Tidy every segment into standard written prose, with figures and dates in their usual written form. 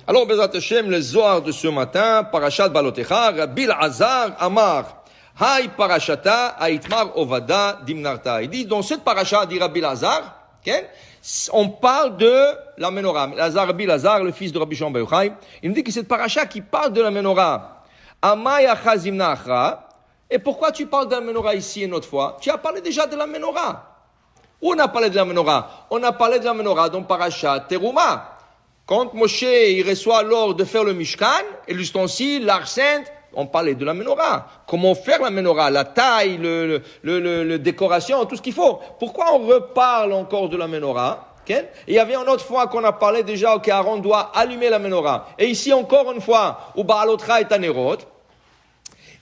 Alors, Bezrat Hashem, le Zohar de ce matin, Parashat Balotecha, Rabbi Elazar Amar, Hay Parashata, Aitmar Ovada, Dimnarta. Il dit, dans cette parasha, dit Rabbi Elazar, okay, on parle de la menorah. Rabbi Elazar, le fils de Rabbi Shimon Bar Yochai, il nous dit que cette parasha qui parle de la menorah, Amaya Chazimna Achra, et pourquoi tu parles de la menorah ici une autre fois? Tu as parlé déjà de la menorah. Où on a parlé de la menorah? On a parlé de la menorah dans parasha Teruma. Quand Moshe il reçoit l'ordre de faire le Mishkan, et l'ustensile, l'arche sainte, on parlait de la menorah. Comment faire la menorah, la taille, le décoration, tout ce qu'il faut. Pourquoi on reparle encore de la menorah? Okay? Et il y avait une autre fois qu'on a parlé déjà qu'Aaron doit allumer la menorah. Et ici encore une fois, où Baalotra est anerot,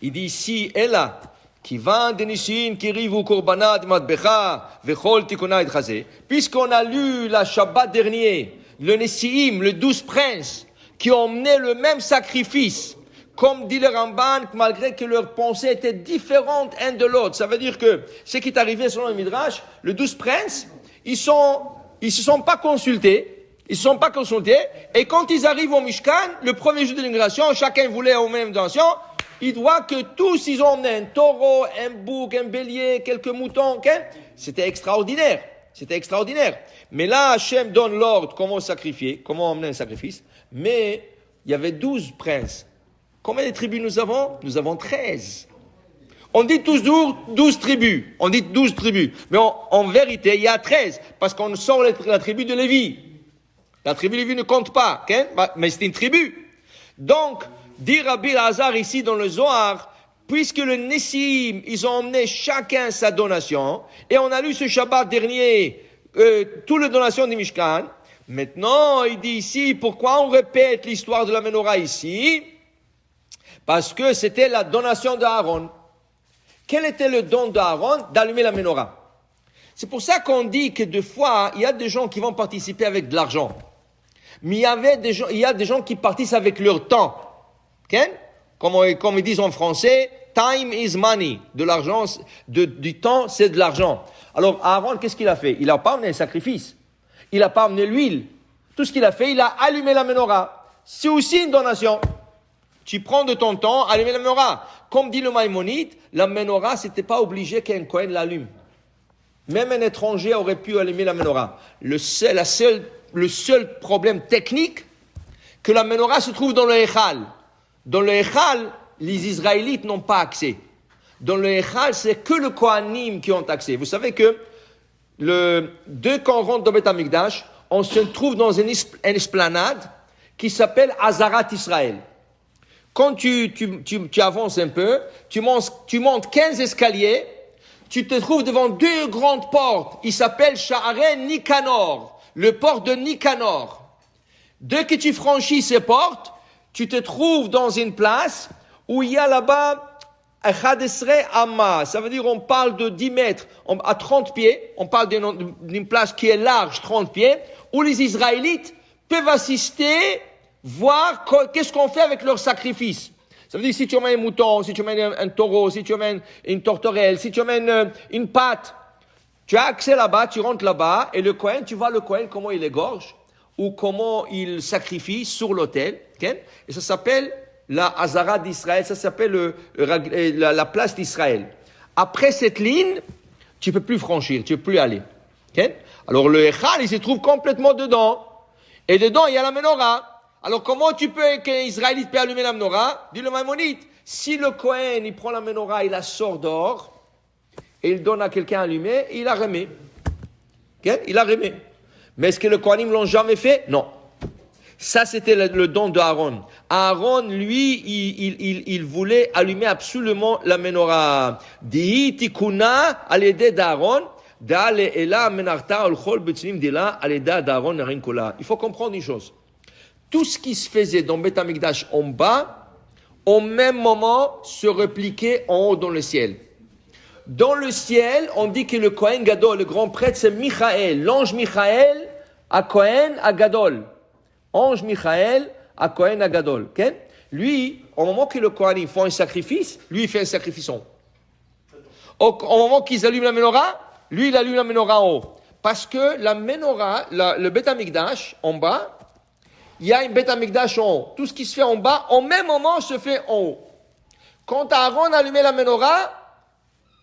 il dit ici, Ella, qui va de Nishin, qui rive korbanat matbecha, vechol tikuna et chazé, puisqu'on a lu la Shabbat dernier, le Nessiim, le 12 princes, qui ont mené le même sacrifice, comme dit le Ramban, malgré que leurs pensées étaient différentes un de l'autre. Ça veut dire que ce qui est arrivé selon le Midrash, les 12 princes, ils se sont pas consultés, et quand ils arrivent au Mishkan, le premier jour de l'immigration, chacun voulait au même dimension, il voit que tous, ils ont emmené un taureau, un bouc, un bélier, quelques moutons, okay? C'était extraordinaire. Mais là, Hachem donne l'ordre comment sacrifier, comment emmener un sacrifice. Mais il y avait 12 princes. Combien de tribus nous avons? Nous avons 13. On dit toujours 12 tribus. Mais en vérité, il y a 13. Parce qu'on sort la tribu de Lévi. La tribu de Lévi ne compte pas. Okay? Mais c'est une tribu. Donc, dit Rabbi Elazar ici dans le Zohar, puisque le Nessim, ils ont emmené chacun sa donation, et on a lu ce Shabbat dernier, toutes les donations du Mishkan. Maintenant, il dit ici, pourquoi on répète l'histoire de la menorah ici? Parce que c'était la donation d'Aaron. Quel était le don d'Aaron? D'allumer la menorah. C'est pour ça qu'on dit que des fois, il y a des gens qui vont participer avec de l'argent. Mais il y a des gens qui participent avec leur temps. Okay? Comme ils disent en français, time is money. De l'argent, du temps, c'est de l'argent. Alors, Aaron, qu'est-ce qu'il a fait? Il n'a pas amené un sacrifice. Il n'a pas amené l'huile. Tout ce qu'il a fait, il a allumé la menorah. C'est aussi une donation. Tu prends de ton temps, allumer la menorah. Comme dit le Maïmonide, la menorah, c'était pas obligé qu'un Kohen l'allume. Même un étranger aurait pu allumer la menorah. Le seul problème technique, que la menorah se trouve dans le Echal. Dans le Echal, les Israélites n'ont pas accès. Dans le Echal, c'est que le Kohanim qui ont accès. Vous savez que dès qu'on rentre dans Beth Amikdash, on se trouve dans une esplanade qui s'appelle Azarat Israël. Quand tu avances un peu, tu montes 15 escaliers, tu te trouves devant 2 grandes portes. Ils s'appellent Sha'arei Nikanor, le port de Nikanor. Dès que tu franchis ces portes, tu te trouves dans une place où il y a là-bas Chadesre Amma. Ça veut dire on parle de 10 mètres à 30 pieds. On parle d'une place qui est large, 30 pieds, où les Israélites peuvent assister, voir qu'est-ce qu'on fait avec leur sacrifice. Ça veut dire si tu emmènes un mouton, si tu emmènes un taureau, si tu emmènes une tourterelle, si tu emmènes une pâte, tu as accès là-bas, tu rentres là-bas, et le Kohen, tu vois le Kohen comment il égorge, ou comment il sacrifie sur l'autel, okay? Et ça s'appelle la Hazara d'Israël, ça s'appelle la place d'Israël. Après cette ligne, tu peux plus franchir, tu peux plus aller. Okay? Alors le Echal, il se trouve complètement dedans. Et dedans, il y a la menorah. Alors comment qu'un Israélite peut allumer la menorah? Dit le Maïmonide, si le Kohen, il prend la menorah, il la sort dehors, et il donne à quelqu'un à allumer, il la remet. Okay? Il la remet. Mais est-ce que les Kohanim l'ont jamais fait? Non. Ça, c'était le don d'Aaron. Aaron, lui, il voulait allumer absolument la menorah. Dihi tikuna al-yedeh d'Aaron, da'ale ela menarta al-chol b'tznim dila al-yedeh d'Aaron narin kola. Il faut comprendre une chose. Tout ce qui se faisait dans Beth Amikdash en bas, au même moment, se repliquait en haut dans le ciel. Dans le ciel, on dit que le Kohen Gadol, le grand prêtre, c'est Michaël. L'ange Michaël à Kohen à Gadol. Ange Michaël à Kohen à Gadol. Okay? Lui, au moment que le Kohen font un sacrifice, lui il fait un sacrifice en haut. Au moment qu'ils allument la menorah, lui il allume la menorah en haut. Parce que la menorah, le Beth Amikdash, en bas, il y a une Beth Amikdash en haut. Tout ce qui se fait en bas, au même moment, se fait en haut. Quand Aaron allumait la menorah,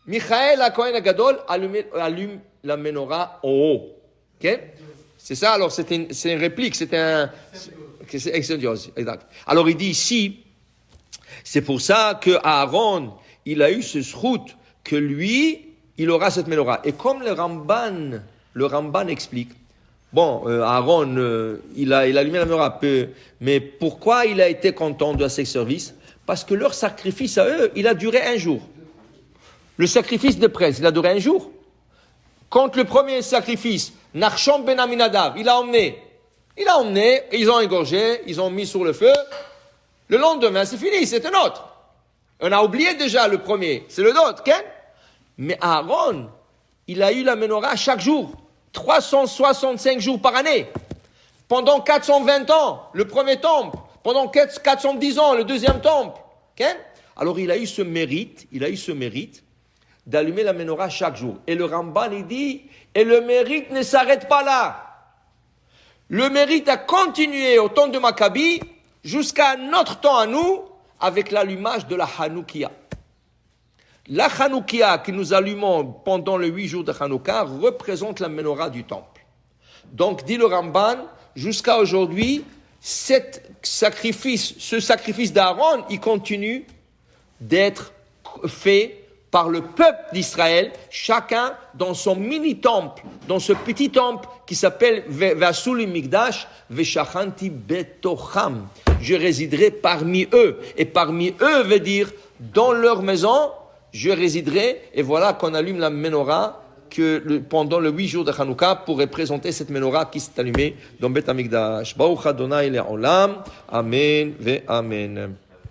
Michael, la Kohen Gadol, allume la menorah en haut. Ok? C'est ça, alors c'est une réplique, c'est exact. Alors il dit ici, c'est pour ça que Aaron, il a eu ce zchut, que lui, il aura cette menorah. Et comme le Ramban explique, bon, Aaron, il a allumé la menorah, mais pourquoi il a été content de ces services? Parce que leur sacrifice à eux, il a duré un jour. Le sacrifice de presse, il a duré un jour. Quand le premier sacrifice, Nachshon ben Aminadav, il a emmené, ils ont égorgé, ils ont mis sur le feu. Le lendemain, c'est fini, c'est un autre. On a oublié déjà le premier, c'est le nôtre, Ken? Mais Aaron, il a eu la menorah chaque jour, 365 jours par année. Pendant 420 ans, le premier temple. Pendant 410 ans, le deuxième temple. Ken? Alors il a eu ce mérite d'allumer la menorah chaque jour. Et le Ramban, il dit, et le mérite ne s'arrête pas là. Le mérite a continué au temps de Maccabi jusqu'à notre temps à nous avec l'allumage de la Hanoukia. La Hanoukia que nous allumons pendant les 8 jours de Hanouka représente la menorah du temple. Donc, dit le Ramban, jusqu'à aujourd'hui, ce sacrifice d'Aaron, il continue d'être fait par le peuple d'Israël, chacun dans son mini-temple, dans ce petit temple qui s'appelle Vasuli Migdash, Veshachanti Betocham. Je résiderai parmi eux. Et parmi eux veut dire, dans leur maison, je résiderai. Et voilà qu'on allume la menorah pendant les 8 jours de Hanouka pour représenter cette menorah qui s'est allumée dans Bet Amikdash. Baruch Adonai le'olam. Amen ve amen.